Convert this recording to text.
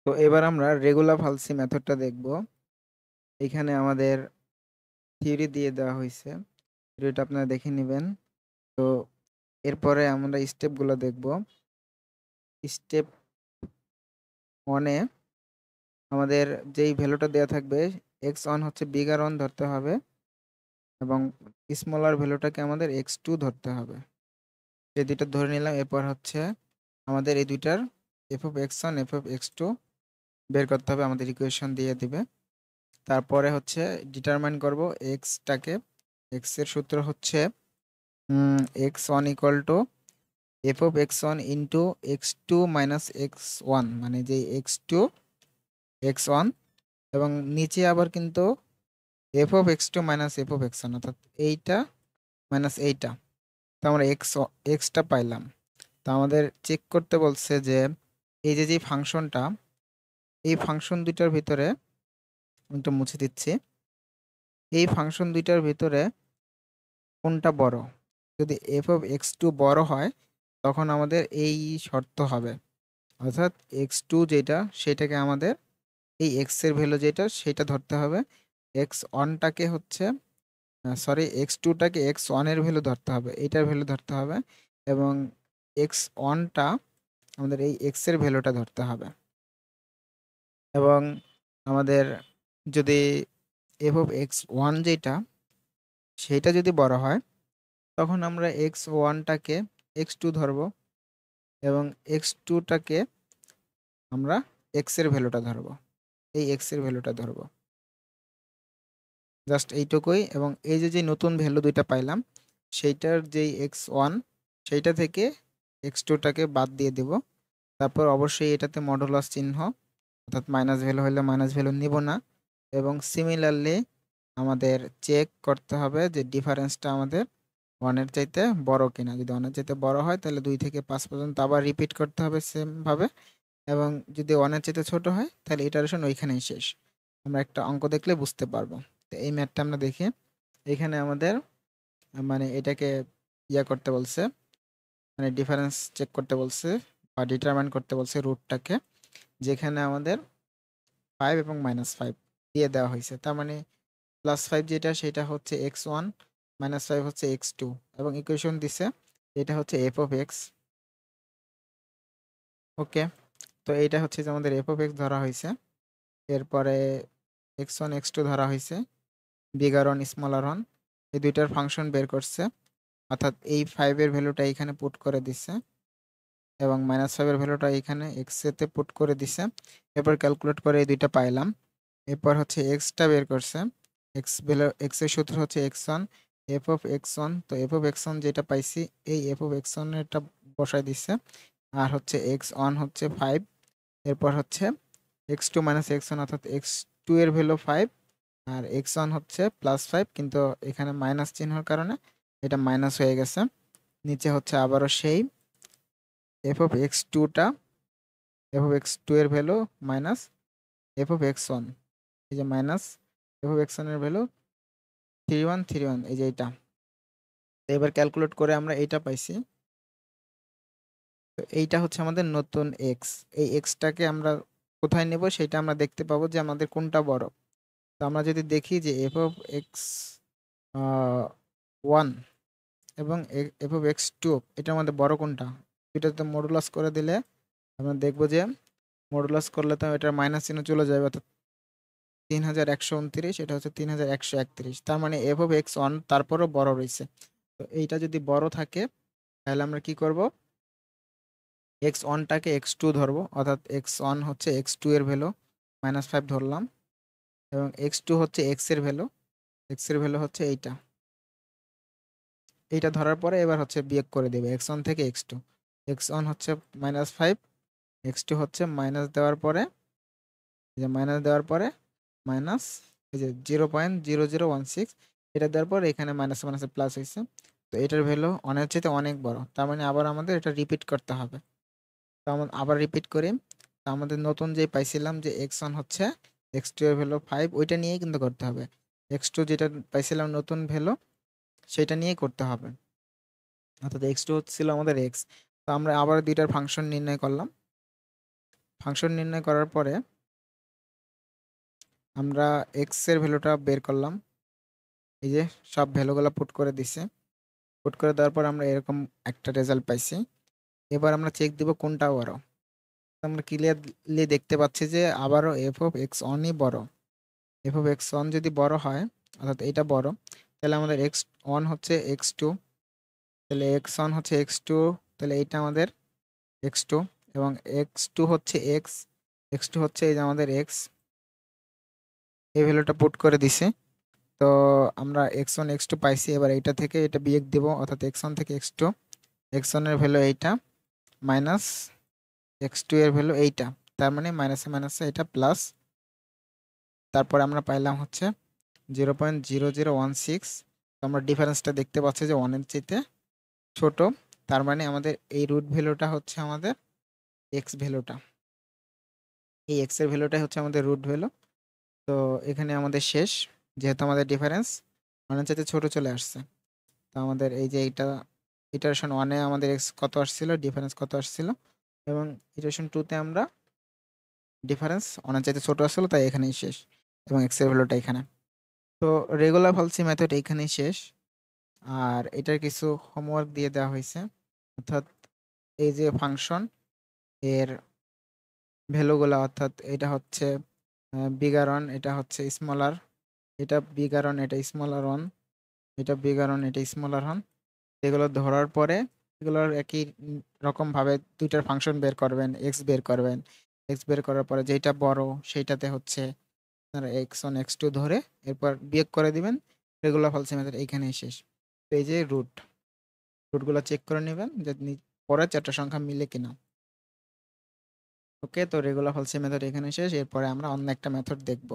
তো এবার আমরা রেগুলার ফালসি মেথডটা দেখব। এখানে আমাদের থিওরি দিয়ে দেওয়া হয়েছে। থিওরিটা আপনারা দেখে নিবেন। তো এরপরে আমরা স্টেপগুলো দেখব। স্টেপ 1 এ আমাদের যেই ভ্যালুটা দেওয়া থাকবে x1 হচ্ছে বিগার 1 ধরতে হবে এবং স্মলার ভ্যালুটাকে আমাদের x2 ধরতে হবে। এই দুইটা ধরে নিলাম। এরপর হচ্ছে আমাদের এই দুইটার f of x1 f of x2 বের করতে হবে, আমাদের ইকুয়েশন দিয়ে দিবে। তারপরে হচ্ছে ডিটারমাইন করব এক্সটাকে। এক্স এর সূত্র হচ্ছে x1 equal to F of x1 into x2 minus x1, মানে যে x2 x1 এবং নিচে আবার কিন্তু F of x2 minus F of x1, অর্থাৎ এইটা মাইনাস এইটা। তো আমরা এক্সটা পাইলাম। তো আমাদের চেক করতে বলছে যে এই যে ফাংশনটা, এই ফাংশন দুইটার ভিতরে আমি একটু মুছে দিচ্ছি। এই ফাংশন দুইটার ভিতরে কোনটা বড়? যদি এফ অফ x2 বড় হয় তখন আমাদের এই শর্ত হবে, অর্থাৎ x2 যেটা সেটাকে আমাদের এই x এর ভ্যালু যেটা সেটা ধরতে হবে। x1টাকে হচ্ছে সরি x2টাকে x1 এর ভ্যালু ধরতে হবে, এইটার ভ্যালু ধরতে হবে, এবং x1টা আমাদের এই x এর ভ্যালুটা ধরতে হবে। এবং আমাদের যদি এফ অফ x1 যেটা সেটা যদি বড় হয় তখন আমরা x1টাকে x2 ধরবো এবং x2টাকে আমরা x এর ভ্যালুটা ধরবো, এই x এর ভ্যালুটা ধরবো। জাস্ট এইটুকুই। এবং এই যে নতুন ভ্যালু দুইটা পাইলাম সেইটার যেই x1 সেইটা থেকে x2টাকে বাদ দিয়ে দেব। তারপর অবশ্যই এটাতে মডুলাস চিহ্ন, অর্থাৎ মাইনাস ভ্যালু হলে মাইনাস ভ্যালু নিব না। এবং সিমিলারলি আমাদের চেক করতে হবে যে ডিফারেন্সটা আমাদের 1 এর চাইতে বড় কিনা। যদি 1 এর চাইতে বড় হয় তাহলে 2 থেকে 5 পর্যন্ত আবার রিপিট করতে হবে সেম ভাবে, এবং যদি 1 এর চাইতে ছোট হয় তাহলে ইটারেশন ওইখানেই শেষ। আমরা একটা অঙ্ক দেখলে বুঝতে পারবো। তো এই ম্যাথটা আমরা দেখি। এখানে আমাদের মানে এটাকে করতে বলছে, মানে ডিফারেন্স চেক করতে বলছে বা ডিটারমাইন করতে বলছে রুটটাকে, যেখানে আমাদের 5 এবং -5 দিয়ে দেওয়া হয়েছে। তার মানে +5 যেটা সেটা হচ্ছে x1, -5 হচ্ছে x2, এবং ইকুয়েশন দিছে এটা হচ্ছে f of x। ওকে, তো এইটা হচ্ছে যে আমাদের f of x ধরা হয়েছে। এরপরে x1 x2 ধরা হয়েছে, বিগার 1 স্মলার 1, এই দুইটার ফাংশন বের করছে, অর্থাৎ এই 5 এর ভ্যালুটা এখানে পুট করে দিছে এবং -5 এর ভ্যালুটা এখানে x এতে পুট করে দিছে। এরপর ক্যালকুলেট করে এই দুইটা পাইলাম। এরপর হচ্ছে এক্সটা বের করছে। এক্স ভ্যালু, এক্স এর সূত্র হচ্ছে x1 f of x1। তো f of x1 যেটা পাইছি এই f of x1 এরটা বসায় দিছে। আর হচ্ছে x1 হচ্ছে 5, এরপর হচ্ছে x2 x1, অর্থাৎ x2 এর ভ্যালু 5 আর x1 হচ্ছে +5, কিন্তু এখানে মাইনাস চিহ্নের কারণে এটা মাইনাস হয়ে গেছে। নিচে হচ্ছে আবারও সেই f of x2টা, f of x2 এর value minus f of x1, এই যে মাইনাস f of x1 এর ভ্যালু 3131, এই যে এটা। তো এবার ক্যালকুলেট করে আমরা এইটা পাইছি। তো এইটা হচ্ছে আমাদের নতুন এক্স। এই এক্সটাকে আমরা কোথায় নেব সেটা আমরা দেখতে পাবো যে আমাদের কোনটা বড়। তো আমরা যদি দেখি যে এফ অফ এক্স 1 এবং এফ অফ এক্স 2 এটার মধ্যে বড় কোনটা, এটাতে মডুলাস করে দিলে আমরা দেখবো যে মডুলাস করলে তো এটার মাইনাস চিহ্ন চলে যাবে, অর্থাৎ 3129, এটা হচ্ছে 3131। তার মানে এফ অফ এক্স 1 তারপরও বড় রয়েছে। তো এইটা যদি বড় থাকে তাহলে আমরা কি করব, x1টাকে x2 ধরবো, অর্থাৎ x1 হচ্ছে x2 এর ভ্যালু -5 ধরলাম, এবং x2 হচ্ছে x এর ভ্যালু, x এর ভ্যালু হচ্ছে এইটা। এইটা ধরার পরে এবার হচ্ছে বিয়োগ করে দেবে x1 থেকে x2। x1 হচ্ছে -5, x2 হচ্ছে মাইনাস দেওয়ার পরে, এই যে মাইনাস দেওয়ার পরে মাইনাস, এই যে 0.0016, এটা দেওয়ার পর এখানে মাইনাস মাইনাসে প্লাস হয়েছে। তো এটার ভ্যালু অনেক চাইতে অনেক বড়, তার মানে আবার আমাদের এটা রিপিট করতে হবে। তো আমরা আবার রিপিট করি। তো আমাদের নতুন যে পাইছিলাম যে x1 হচ্ছে x2 এর ভ্যালু 5, ওইটা নিয়েই কিন্তু করতে হবে। x2 যেটা পাইছিলাম নতুন ভ্যালু সেটা নিয়েই করতে হবে, অর্থাৎ x2 ছিল আমাদের x। তো আমরা আবার দুইটার ফাংশন নির্ণয় করলাম। ফাংশন নির্ণয় করার পরে আমরা এক্স এর ভ্যালুটা বের করলাম। এই যে সব ভ্যালুগুলো পুট করে দিছে। পুট করে দেওয়ার পর আমরা এরকম একটা রেজাল্ট পাইছি। এবার আমরা চেক দিব কোনটা বড়। আমরা ক্লিয়ারলি দেখতে পাচ্ছি যে আবারও এফ অফ এক্স অনই বড়। এফ অফ এক্স ওয়ান যদি বড় হয়, অর্থাৎ এটা বড়, তাহলে আমাদের এক্স ওয়ান হচ্ছে এক্স টু, তাহলে এক্স ওয়ান হচ্ছে এক্স টু, তাহলে এইটা আমাদের এক্স টু, এবং এক্স টু হচ্ছে এক্স, এক্স টু হচ্ছে এই যে আমাদের এক্স। এই ভ্যালুটা পুট করে দিছে। তো আমরা এক্স ওয়ান এক্স টু পাইছি। এবার এইটা থেকে এটা বিয়োগ দিব, অর্থাৎ এক্স ওয়ান থেকে এক্স টু, এক্স ওয়ানের ভ্যালু এইটা মাইনাস এক্স টু এর ভ্যালু এইটা, তার মানে মাইনাসে মাইনাসে এটা প্লাস। তারপর আমরা পাইলাম হচ্ছে 0.0016। তো আমরা ডিফারেন্সটা দেখতে পাচ্ছি যে ওয়ানের চাইতে ছোট। তার মানে আমাদের এই রুট ভ্যালুটা হচ্ছে আমাদের এক্স ভ্যালুটা, এই এক্স এর ভ্যালুটাই হচ্ছে আমাদের রুট ভ্যালু। তো এখানে আমাদের শেষ, যেহেতু আমাদের ডিফারেন্স ওয়ানের চাইতে ছোট চলে আসছে। তো আমাদের এই যে এইটা ইটারেশন ওয়ানে আমাদের এক্স কত আসছিল, ডিফারেন্স কত আসছিল, এবং ইটারেশন টুতে আমরা ডিফারেন্স ওয়ানের চাইতে ছোট আসছিল, তাই এখানেই শেষ, এবং এক্স এর ভ্যালুটা এখানে। তো রেগুলার ফালসি মেথড এইখানেই শেষ। আর এটার কিছু হোমওয়ার্ক দিয়ে দেওয়া হয়েছে, অর্থাৎ এই যে ফাংশন এর ভ্যালুগুলা, অর্থাৎ এটা হচ্ছে বিগার ওয়ান, এটা হচ্ছে স্মলার, এটা বিগার ওয়ান, এটা স্মলার ওয়ান, এটা বিগার ওয়ান, এটা স্মলার ওয়ান। এগুলো ধরার পরে এগুলোর একই রকমভাবে দুইটার ফাংশন বের করবেন, এক্স বের করবেন। এক্স বের করার পরে যেটা বড় সেইটাতে হচ্ছে আপনারা এক্স ওয়ান এক্স টু ধরে এরপর বিয়োগ করে দিবেন। রেগুলার ফালসি মেথড এইখানেই শেষ। তো এই যে রুটগুলো চেক করে নেবেন যে পরের চারটা সংখ্যা মিলে কিনা। ওকে, তো রেগুলার ফালসি মেথড এখানে শেষ। এরপরে আমরা অন্য একটা মেথড দেখব।